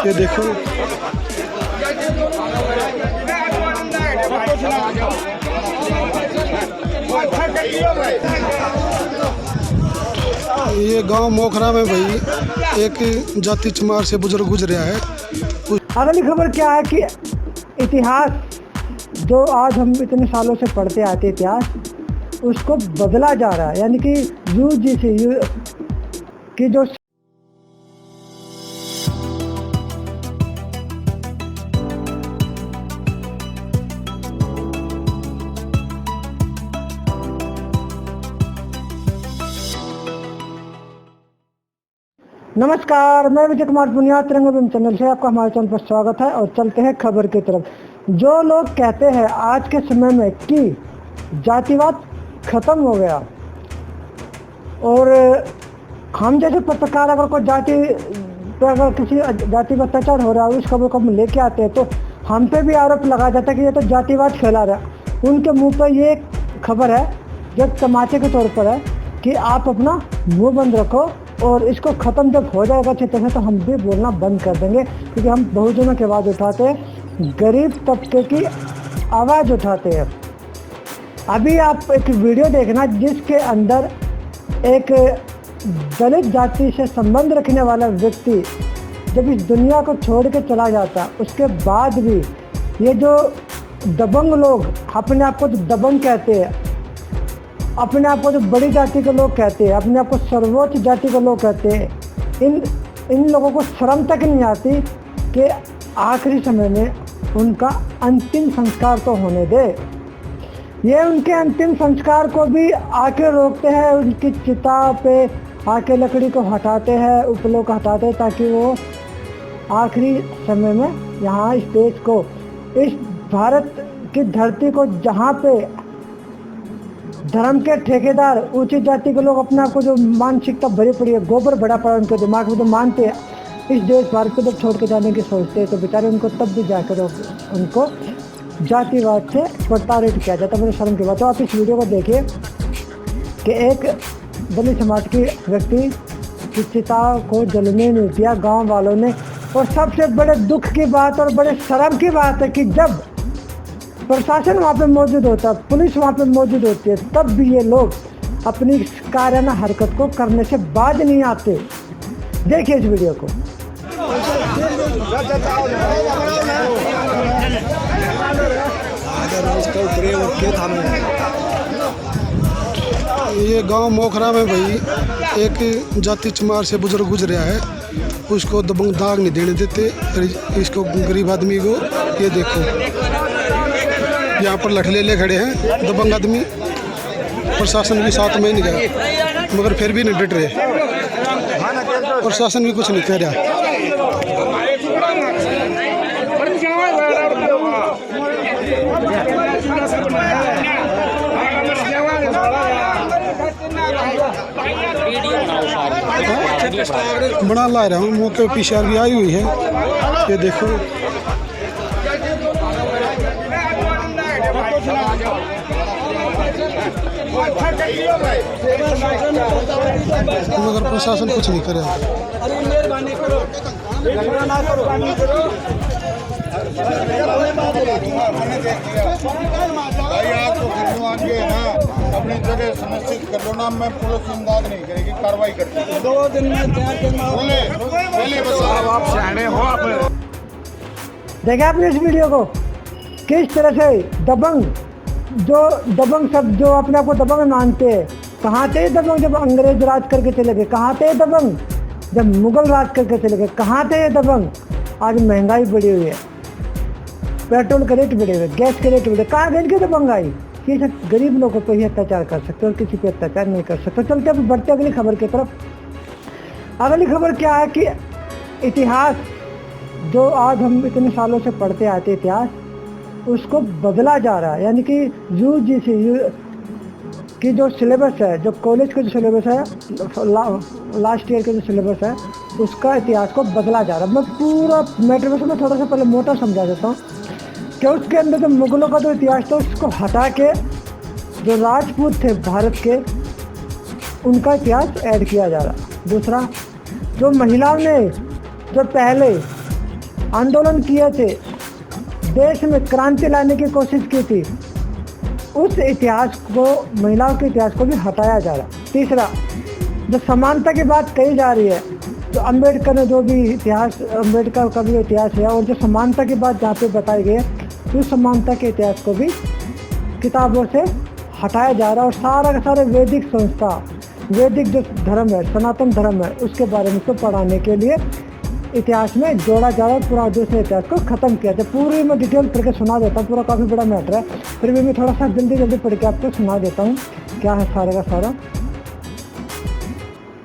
ये देखो ये गांव मोखरा में भाई एक जाति चमार से बुजुर्ग गुजरा है। अगली खबर क्या है कि इतिहास जो आज हम इतने सालों से पढ़ते आते इतिहास उसको बदला जा रहा है, यानी कि यूजीसी की जो नमस्कार, मैं विजय कुमार पुनिया तिरंगा चैनल से आपका हमारे चैनल पर स्वागत है। और चलते हैं खबर की तरफ। जो लोग कहते हैं आज के समय में कि जातिवाद खत्म हो गया और हम जैसे पत्रकार अगर कोई जाति पर अगर किसी जाति पर अत्याचार हो रहा है उस खबर को हम लेके आते हैं तो हम पे भी आरोप लगाया जाता है कि ये तो जातिवाद फैला रहा है। उनके मुंह पर ये खबर है जो तमाचे के तौर पर है कि आप अपना मुंह बंद रखो और इसको ख़त्म जब हो जाएगा अच्छी तरह तो हम भी बोलना बंद कर देंगे, क्योंकि हम बहुजनों की आवाज़ उठाते हैं, गरीब तबके की आवाज़ उठाते हैं। अभी आप एक वीडियो देखना जिसके अंदर एक दलित जाति से संबंध रखने वाला व्यक्ति जब इस दुनिया को छोड़ के चला जाता उसके बाद भी ये जो दबंग लोग अपने आप को दबंग कहते हैं, अपने आप को जो बड़ी जाति के लोग कहते हैं, अपने आप को सर्वोच्च जाति के लोग कहते हैं, इन लोगों को शर्म तक नहीं आती कि आखिरी समय में उनका अंतिम संस्कार तो होने दे। ये उनके अंतिम संस्कार को भी आके रोकते हैं, उनकी चिता पे आके लकड़ी को हटाते हैं, उपलों को हटाते हैं ताकि वो आखिरी समय में यहाँ इस देश को, इस भारत की धरती को जहाँ पे धर्म के ठेकेदार ऊंची जाति के लोग अपने आप को जो मानसिकता भरी पड़ी है, गोबर भरा पड़ा उनके दिमाग में, जो मानते हैं इस देश भारत को जब छोड़ के जाने की सोचते हैं तो बेचारे उनको तब भी जाकर उनको जातिवाद से प्रताड़ित किया जाता है। मेरी शर्म की बात। तो आप इस वीडियो को देखिए कि एक दलित समाज की व्यक्ति की चिता को जलने नहीं दिया गाँव वालों ने। और सबसे बड़े दुख की बात और बड़े शर्म की बात है कि जब प्रशासन वहाँ पे मौजूद होता है, पुलिस वहाँ पे मौजूद होती है, तब भी ये लोग अपनी कायराना हरकत को करने से बाज नहीं आते। देखिए इस वीडियो को। ये गांव मोखरा में भाई एक जाति चमार से बुजुर्ग गुजरा है, उसको दबंग दाग नहीं देने देते इसको, गरीब आदमी को। ये देखो यहाँ पर लठले ले खड़े हैं दबंग आदमी, प्रशासन भी साथ में नहीं गया मगर फिर भी नहीं डट रहे, प्रशासन भी कुछ नहीं कह रहा। बना ला रहा हूँ, मौके पर पीसीआर भी आई हुई है। ये देखो मगर प्रशासन कुछ नहीं करे। भाई आपको अपनी जगह सुनिश्चित कर लो ना, मैं पुलिस इमदाद नहीं करेगी, कार्रवाई करती 2 दिन में आप सियाने हो। आप देखे आपने इस वीडियो को किस तरह से दबंग सब जो अपने आप को दबंग मानते हैं, कहाँ थे दबंग जब अंग्रेज राज करके चले गए, कहाँ थे दबंग जब मुगल राज करके चले गए, कहाँ थे दबंग। आज महंगाई बढ़ी हुई है, पेट्रोल के रेट बढ़े हुए, गैस के रेट बढ़े, कहाँ गए इनके दबंग आई। ये सब गरीब लोगों पर ही अत्याचार कर सकते और किसी पे अत्याचार नहीं कर सकते। चलते अब बढ़ते अगली खबर की तरफ। अगली खबर क्या है कि इतिहास जो आज हम इतने सालों से पढ़ते आते इतिहास उसको बदला जा रहा है, यानी कि यूजीसी की जो सिलेबस है, जो कॉलेज का जो सिलेबस है, लास्ट ईयर का जो सिलेबस है, उसका इतिहास को बदला जा रहा है। मैं पूरा मैटर में थोड़ा सा पहले मोटा समझा देता हूँ कि उसके अंदर जो मुगलों का जो इतिहास था उसको हटा के जो राजपूत थे भारत के उनका इतिहास ऐड किया जा रहा। दूसरा, जो महिलाओं ने जो पहले आंदोलन किए थे, देश में क्रांति लाने की कोशिश की थी, उस इतिहास को, महिलाओं के इतिहास को भी हटाया जा रहा। तीसरा, जो समानता की बात कही जा रही है, तो अम्बेडकर ने जो भी इतिहास, अम्बेडकर का भी इतिहास है, और जो समानता की बात जहाँ पे बताई गई है, उस समानता के इतिहास को भी किताबों से हटाया जा रहा है। और सारा का सारा वैदिक संस्था, वैदिक जो धर्म है, सनातन धर्म है, उसके बारे में इसको पढ़ाने के लिए इतिहास में जोड़ा जा रहा है। पूरा दूसरे इतिहास को ख़त्म किया जाए। पूरी मैं डिटेल पढ़ के सुना देता हूँ, पूरा काफ़ी बड़ा मैटर है, फिर भी मैं थोड़ा सा जल्दी पढ़ के आपको सुना देता हूँ क्या है सारे का सारा।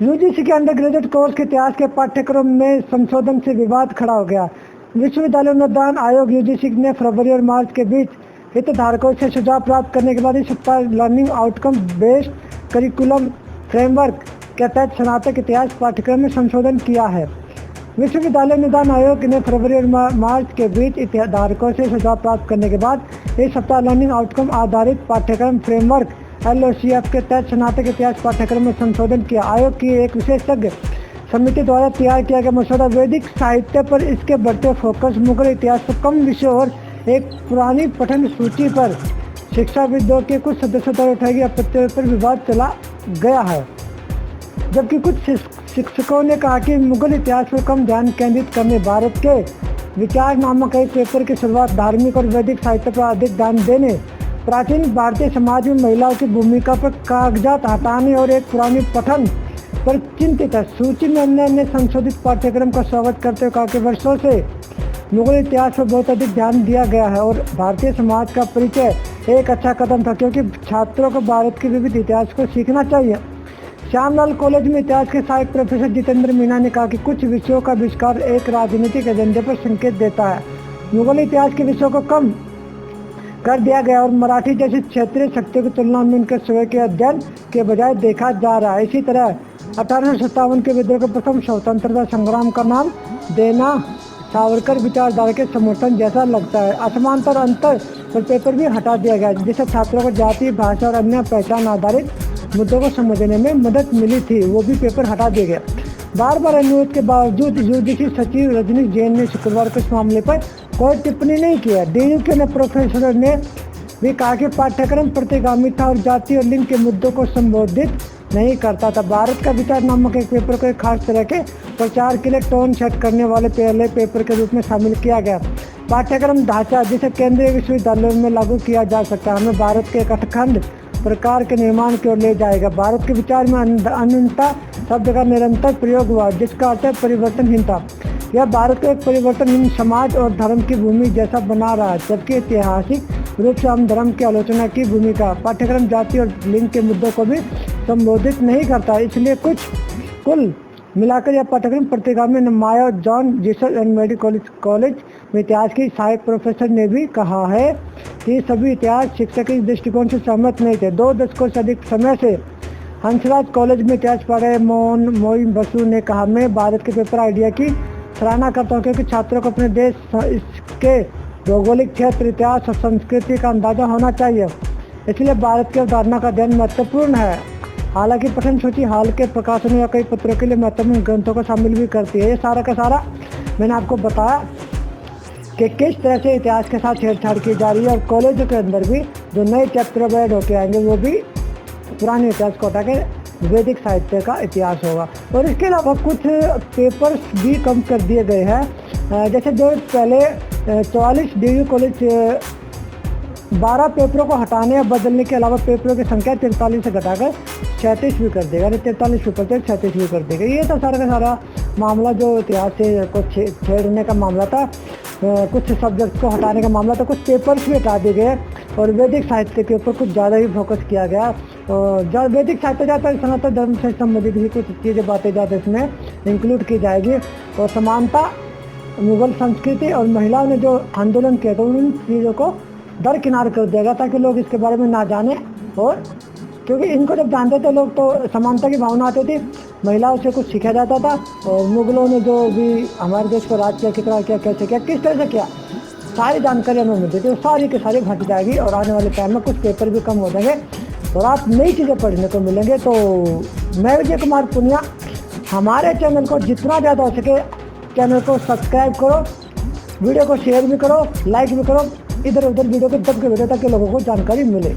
यूजीसी के अंडर ग्रेजुएट कोर्स के इतिहास के पाठ्यक्रम में संशोधन से विवाद खड़ा हो गया। विश्वविद्यालय अनुदान आयोग यूजीसी ने फरवरी और मार्च के बीच हितधारकों से सुझाव प्राप्त करने के बाद इस सप्ताह learning outcome based curriculum framework के तहत स्नातक इतिहास पाठ्यक्रम में संशोधन किया है। विश्वविद्यालय अनुदान आयोग ने फरवरी और मार्च के बीच हितधारकों से सुझाव प्राप्त करने के बाद इस सप्ताह लर्निंग आउटकम आधारित पाठ्यक्रम फ्रेमवर्क LOCF के तहत स्नातक इतिहास पाठ्यक्रम में संशोधन किया। आयोग की एक विशेषज्ञ समिति द्वारा तैयार किया गया मसौदा वैदिक साहित्य पर इसके बढ़ते फोकस, मुगल इतिहास पर कम विषयों और एक पुरानी पठन सूची पर शिक्षाविदों के कुछ सदस्यों द्वारा उठाई गई आपत्तियों पर विवाद चला गया है। जबकि कुछ शिक्षकों ने कहा कि मुगल इतिहास पर कम ध्यान केंद्रित करने, भारत के विचार नामक एक पेपर की शुरुआत धार्मिक और वैदिक साहित्य पर अधिक ध्यान देने, प्राचीन भारतीय समाज में महिलाओं की भूमिका पर कागजात हटाने और एक पुरानी पठन पर चिंतित है। सूची में अन्य संशोधित पाठ्यक्रम का स्वागत करते हुए कहा कि वर्षों से मुगल इतिहास पर बहुत अधिक ध्यान दिया गया है और भारतीय समाज का परिचय एक अच्छा कदम था, क्योंकि छात्रों को भारत के विविध इतिहास को सीखना चाहिए। श्यामलाल कॉलेज में इतिहास के सहायक प्रोफेसर जितेंद्र मीना ने कहा कि कुछ विषयों का बहिष्कार एक राजनीतिक एजेंडे पर संकेत देता है। मुगल इतिहास के विषयों को कम कर दिया गया और मराठी जैसी क्षेत्रीय शक्तियों की तुलना में उनके स्वयं के अध्ययन के बजाय देखा जा रहा है। इसी तरह 1857 के विद्रोह को प्रथम स्वतंत्रता संग्राम का नाम देना सावरकर विचारधारा के समर्थन जैसा लगता है। असमानता और अंतर पर पेपर भी हटा दिया गया, जिससे छात्रों को जाति, भाषा और अन्य पहचान आधारित मुद्दों को समझने में मदद मिली थी, वो भी पेपर हटा दिया गया। बार बार अनुरोध के बावजूद यूजीसी सचिव रजनीश जैन ने शुक्रवार को इस मामले पर कोई टिप्पणी नहीं किया। DU के प्रोफेसर ने भी कहा कि पाठ्यक्रम प्रतिगामी था और जाति और लिंग के मुद्दों को संबोधित नहीं करता था। भारत का विचार नामक एक पेपर को एक खास तरह के प्रचार के लिए टोन सेट करने वाले पहले पेपर के रूप में शामिल किया गया। पाठ्यक्रम ढांचा जिसे केंद्रीय विश्वविद्यालयों में लागू किया जा सकता है, हमें भारत के एक अखंड प्रकार के निर्माण की ओर ले जाएगा। भारत के विचार में अनंतता शब्द का निरंतर प्रयोग हुआ, जिसका अर्थ है परिवर्तनहीनता। यह भारत को एक परिवर्तनहीन समाज और धर्म की भूमि जैसा बना रहा है, जबकि ऐतिहासिक रूप से हम धर्म की आलोचना की भूमिका। पाठ्यक्रम जाति और लिंग के मुद्दों को भी संबोधित नहीं करता, इसलिए कुल मिलाकर यह पाठ्यक्रम प्रतिगामी। माया जॉन जीसस एंड मेरी कॉलेज में इतिहास की सहायक प्रोफेसर ने भी कहा है कि सभी इतिहास शिक्षक इस दृष्टिकोण से सहमत नहीं थे। 2 दशकों से अधिक समय से हंसराज कॉलेज में इतिहास पढ़ रहे मोइन बसु ने कहा, मैं भारत के पेपर आइडिया की सराहना करता हूँ, क्योंकि छात्रों को अपने देश, इसके भौगोलिक क्षेत्र, इतिहास और संस्कृति का अंदाजा होना चाहिए। इसलिए भारत की अवधारणा का अध्ययन महत्वपूर्ण है। हालांकि पठन सूची हाल के प्रकाशनों या कई पत्रों के लिए महत्वपूर्ण ग्रंथों को शामिल भी करती है। ये सारा का सारा मैंने आपको बताया कि किस तरह से इतिहास के साथ छेड़छाड़ की जा रही है। और कॉलेजों के अंदर भी जो नए चैप्टर ऐड होके आएंगे, वो भी पुराने इतिहास को हटा के वैदिक साहित्य का इतिहास होगा। और इसके अलावा कुछ पेपर्स भी कम कर दिए गए हैं, जैसे जो पहले 44 DU कॉलेज 12 पेपरों को हटाने या बदलने के अलावा पेपरों की संख्या 43 से घटाकर 36 भी कर देगा, यानी 43 पेपर से 36 भी कर देगा। ये तो सारा का सारा मामला जो इतिहास से कुछ छेड़ने का मामला था, कुछ सब्जेक्ट को हटाने का मामला था, कुछ पेपर्स भी हटा दिए गए और वैदिक साहित्य के ऊपर कुछ ज़्यादा ही फोकस किया गया। और वैदिक साहित्य ज़्यादा सनातन धर्म से संबंधित ही कुछ चीज़ें बातें ज़्यादा इसमें इंक्लूड की जाएगी। और समानता, मुगल संस्कृति और महिलाओं ने जो आंदोलन किया था, उन चीज़ों को दरकिनार कर दिया गया ताकि लोग इसके बारे में ना जाने। और क्योंकि इनको जब जानते थे लोग तो समानता की भावना आती थी, महिलाओं से कुछ सीखा जाता था। और मुगलों ने जो भी हमारे देश को राज किया, कितना किया, कैसे किया, किस तरह से किया, सारी जानकारी हमें मिलती थी। सारी की सारी घट जाएगी और आने वाले टाइम में कुछ पेपर भी कम हो जाएंगे और आप नई चीज़ें पढ़ने को मिलेंगे। तो मैं विजय कुमार पुनिया, हमारे चैनल को जितना ज़्यादा हो सके चैनल को सब्सक्राइब करो, वीडियो को शेयर भी करो, लाइक भी करो, इधर उधर वीडियो को दब के भेजो ताकि लोगों को जानकारी मिले।